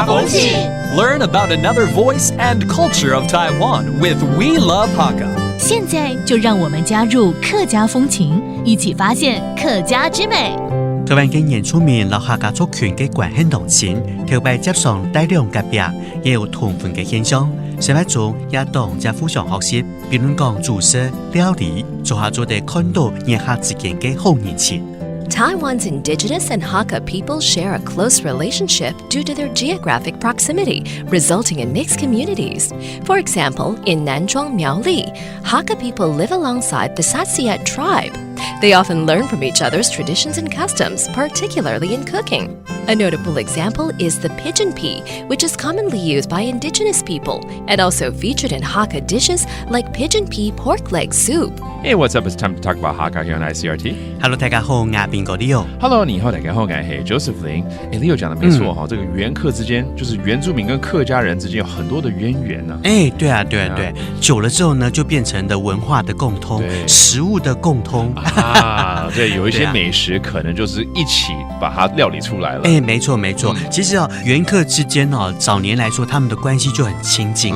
风情 Learn about another voice and culture of Taiwan with We Love Hakka. 现在就让我们加入客家风情，一起发现客家之美。台灣嘅原住民留下家族群嘅關係濃情，特別接上大量嘅病，也有同婚嘅現象。社會中也當在互相學習，比如講煮食、料理，做下做地看到人客之間嘅好人情。Taiwan's indigenous and Hakka people share a close relationship due to their geographic proximity, resulting in mixed communities. For example, in Nanzhuang, Miaoli, Hakka people live alongside the Satsiat tribe. They often learn from each other's traditions and customs, particularly in cooking. A notable example is the pigeon pea, which is commonly used by indigenous people and also featured in Hakka dishes like pigeon pea pork leg soup. Hey, what's up? It's time to talk about Hakka here on ICRT. Hello， 大家好，我邊個 Leo。Hello， 你好，大家好，我係 Josephine。Leo 講的沒錯哈，這個原客之間，就是原住民跟客家人之間有很多的淵源呢。對啊，久了之後呢，就變成了文化的共通，食物的共通。對，有一些美食可能就是一起把它料理出來了。沒錯。其實原客之間早年來說，他們的關係就很親近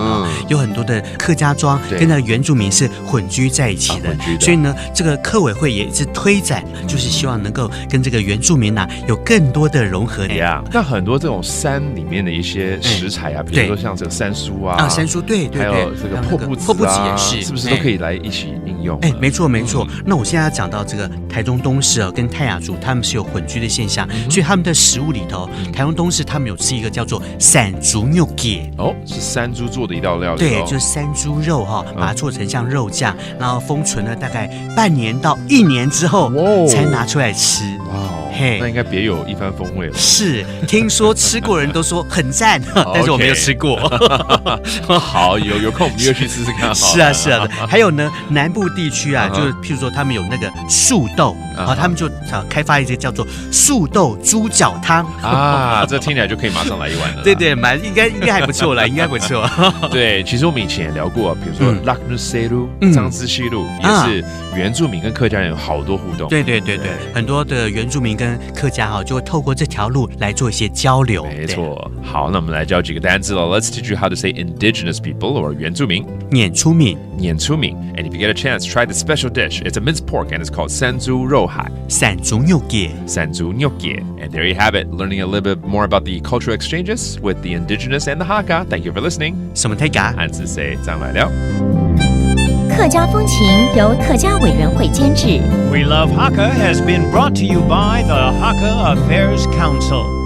有很多的客家莊跟那個原住民是混居在一起的。所以呢，這個客委會也是推展，就是希望能夠跟這個原住民有更多的融合。那很多這種山裡面的一些食材比如說像這個山蘇啊，山蘇對，還有這個破布子也是不是都可以來一起應用？沒錯。那我現在要講到這個台中東勢跟泰雅族，他們是有混居的現象，所以他們的食物裡頭，台中東勢他們有吃一個叫做山豬肉雞。是山豬做的一道料理。對，就是山豬肉把它做成像肉醬，然後封存了大概半年到1年之後才拿出來吃。那應該別有一番風味了。是，聽說吃過人都說很讚，但是我沒有吃過。好，有空我們又去試試看。是啊。還有呢，南部地區就是譬如說他們有那個樹豆，他們就開發一些叫做樹豆豬腳湯。這聽起來就可以馬上來一碗了。對，應該還不錯啦，應該不錯。對，其實我們以前也聊過，比如說拉努塞路、彰子西路，也是原住民跟客家人有好多互動。對，很多的原住民跟客家就會透過這條路來做一些交流。沒錯。好，那我們來教幾個單字了。Let's teach you how to say indigenous people or 原住民。原住民。And if you get a chance, try the special dish. It's a minced pork and it's called 山豬肉蟹。山豬肉雞。And there you have it, learning a little bit more about the cultural exchanges with the indigenous and the Hakka. Thank you for listening. 什麼大家？漢字 say 張來了。客家風情由客家委員會監製。We Love Hakka has been brought to you by the Hakka Affairs Council.